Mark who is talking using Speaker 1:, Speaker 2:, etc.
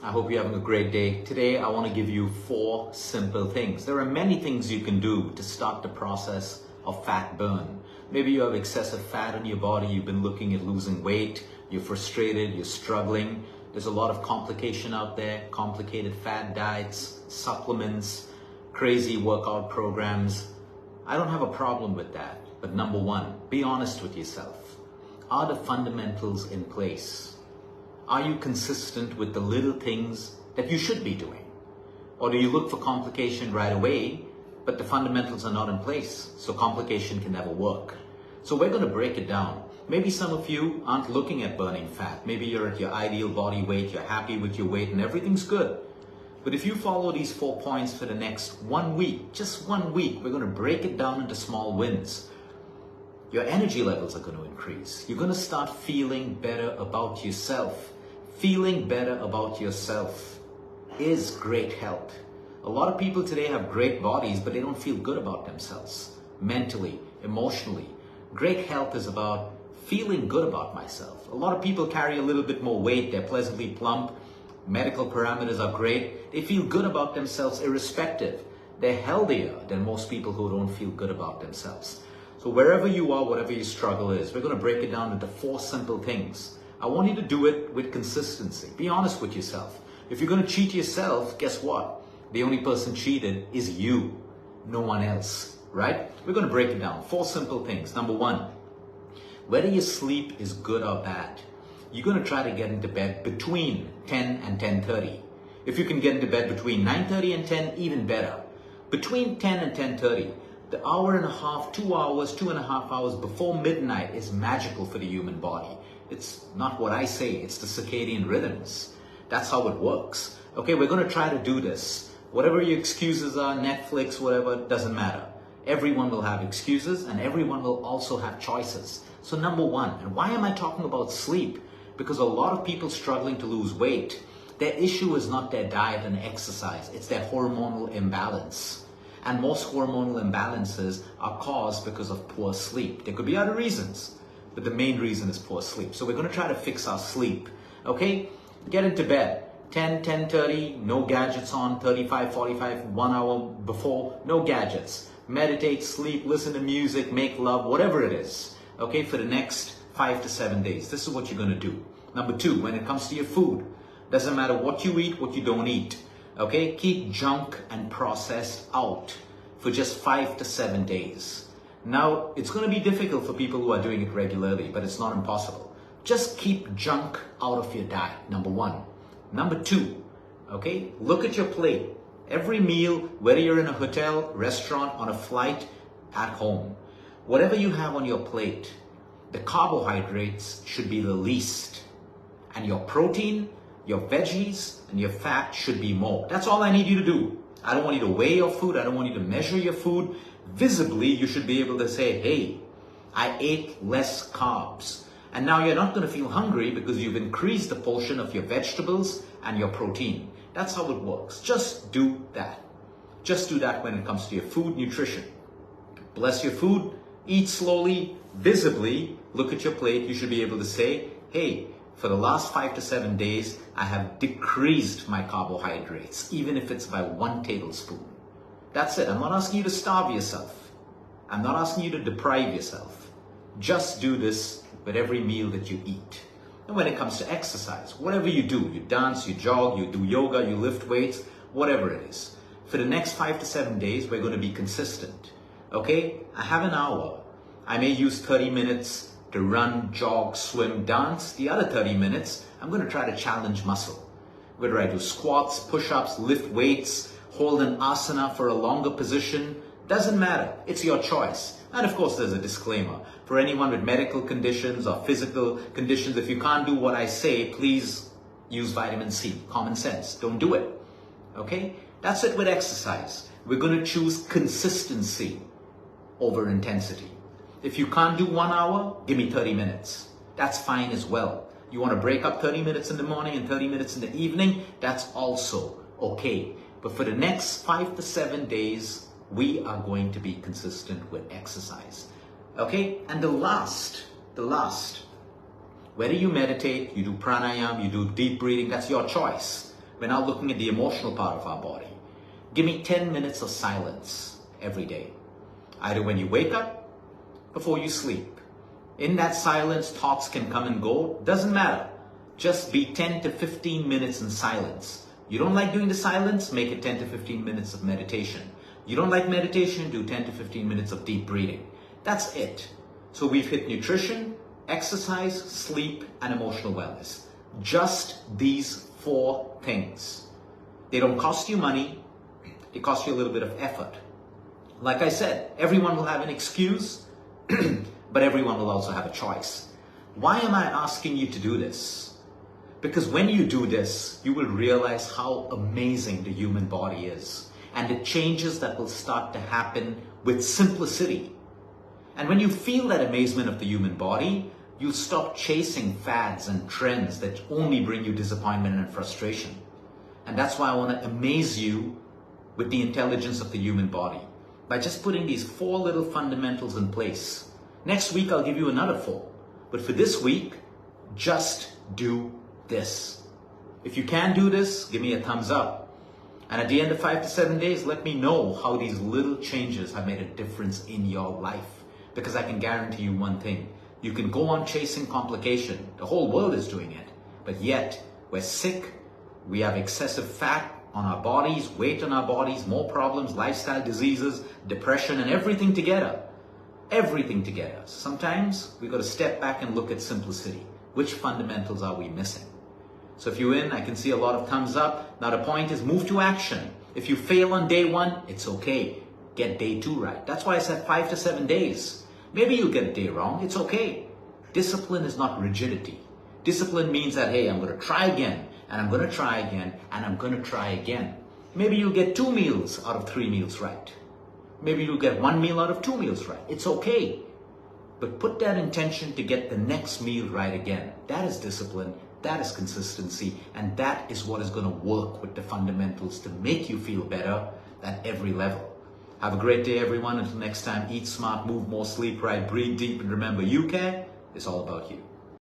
Speaker 1: I hope you're having a great day. Today, I want to give you 4 simple things. There are many things you can do to start the process of fat burn. Maybe you have excessive fat in your body, you've been looking at losing weight, you're frustrated, you're struggling. There's a lot of complication out there, complicated fat diets, supplements, crazy workout programs. I don't have a problem with that. But number 1, be honest with yourself. Are the fundamentals in place? Are you consistent with the little things that you should be doing? Or do you look for complication right away, but the fundamentals are not in place, so complication can never work? So we're going to break it down. Maybe some of you aren't looking at burning fat. Maybe you're at your ideal body weight, you're happy with your weight and everything's good. But if you follow these 4 points for the next 1 week, just 1 week, we're going to break it down into small wins. Your energy levels are going to increase. You're going to start feeling better about yourself. Feeling better about yourself is great health. A lot of people today have great bodies, but they don't feel good about themselves, mentally, emotionally. Great health is about feeling good about myself. A lot of people carry a little bit more weight, they're pleasantly plump, medical parameters are great, they feel good about themselves irrespective. They're healthier than most people who don't feel good about themselves. So wherever you are, whatever your struggle is, we're going to break it down into 4 simple things. I want you to do it with consistency. Be honest with yourself. If you're going to cheat yourself, guess what? The only person cheated is you, no one else, right? We're going to break it down. 4 simple things. Number 1, whether your sleep is good or bad, you're going to try to get into bed between 10 and 10:30. If you can get into bed between 9:30 and 10, even better. Between 10 and 10:30, the hour and a half, 2 hours, 2.5 hours before midnight is magical for the human body. It's not what I say, it's the circadian rhythms. That's how it works. Okay, we're going to try to do this. Whatever your excuses are, Netflix, whatever, doesn't matter. Everyone will have excuses and everyone will also have choices. So number 1, and why am I talking about sleep? Because a lot of people struggling to lose weight, their issue is not their diet and exercise, it's their hormonal imbalance. And most hormonal imbalances are caused because of poor sleep. There could be other reasons, but the main reason is poor sleep. So we're going to try to fix our sleep, okay? Get into bed, 10, 10:30, no gadgets on, 35, 45, 1 hour before, no gadgets. Meditate, sleep, listen to music, make love, whatever it is, okay, for the next 5 to 7 days. This is what you're going to do. Number 2, when it comes to your food, doesn't matter what you eat, what you don't eat, okay? Keep junk and processed out for just 5 to 7 days. Now, it's going to be difficult for people who are doing it regularly, but it's not impossible. Just keep junk out of your diet, number 1. Number 2, okay, look at your plate. Every meal, whether you're in a hotel, restaurant, on a flight, at home, whatever you have on your plate, the carbohydrates should be the least. And your protein, your veggies, and your fat should be more. That's all I need you to do. I don't want you to weigh your food. I don't want you to measure your food. Visibly, you should be able to say, hey, I ate less carbs. And now you're not going to feel hungry because you've increased the portion of your vegetables and your protein. That's how it works. Just do that. Just do that when it comes to your food nutrition. Bless your food, eat slowly, visibly, look at your plate. You should be able to say, hey, for the last 5 to 7 days, I have decreased my carbohydrates, even if it's by 1 tablespoon. That's it. I'm not asking you to starve yourself. I'm not asking you to deprive yourself. Just do this with every meal that you eat. And when it comes to exercise, whatever you do, you dance, you jog, you do yoga, you lift weights, whatever it is. For the next 5 to 7 days, we're going to be consistent. Okay? I have an hour. I may use 30 minutes to run, jog, swim, dance. The other 30 minutes, I'm going to try to challenge muscle. Whether I do squats, push-ups, lift weights, hold an asana for a longer position, doesn't matter. It's your choice. And of course, there's a disclaimer. For anyone with medical conditions or physical conditions, if you can't do what I say, please use vitamin C. Common sense. Don't do it. Okay? That's it with exercise. We're going to choose consistency over intensity. If you can't do 1 hour, give me 30 minutes. That's fine as well. You want to break up 30 minutes in the morning and 30 minutes in the evening, that's also okay. But for the next 5 to 7 days, we are going to be consistent with exercise. Okay? And the last, whether you meditate, you do pranayama, you do deep breathing, that's your choice. We're now looking at the emotional part of our body. Give me 10 minutes of silence every day. Either when you wake up, before you sleep. In that silence, thoughts can come and go. Doesn't matter. Just be 10 to 15 minutes in silence. You don't like doing the silence? Make it 10 to 15 minutes of meditation. You don't like meditation? Do 10 to 15 minutes of deep breathing. That's it. So we've hit nutrition, exercise, sleep, and emotional wellness. Just these 4 things. They don't cost you money. They cost you a little bit of effort. Like I said, everyone will have an excuse, but everyone will also have a choice. Why am I asking you to do this? Because when you do this, you will realize how amazing the human body is and the changes that will start to happen with simplicity. And when you feel that amazement of the human body, you'll stop chasing fads and trends that only bring you disappointment and frustration. And that's why I want to amaze you with the intelligence of the human body by just putting these 4 little fundamentals in place. Next week, I'll give you another 4. But for this week, just do this. If you can do this, give me a thumbs up. And at the end of 5 to 7 days, let me know how these little changes have made a difference in your life. Because I can guarantee you one thing. You can go on chasing complication. The whole world is doing it. But yet, we're sick. We have excessive fat on our bodies, weight on our bodies, more problems, lifestyle diseases, depression, and everything together. Everything together. Sometimes we've got to step back and look at simplicity. Which fundamentals are we missing? So if you're in, I can see a lot of thumbs up. Now the point is move to action. If you fail on day 1, it's okay. Get day 2 right. That's why I said 5 to 7 days. Maybe you'll get a day wrong. It's okay. Discipline is not rigidity. Discipline means that, hey, I'm going to try again, and I'm going to try again, and I'm going to try again. Maybe you'll get 2 meals out of 3 meals right. Maybe you'll get 1 meal out of 2 meals right. It's okay. But put that intention to get the next meal right again. That is discipline. That is consistency. And that is what is going to work with the fundamentals to make you feel better at every level. Have a great day, everyone. Until next time, eat smart, move more, sleep right, breathe deep, and remember, you care. It's all about you.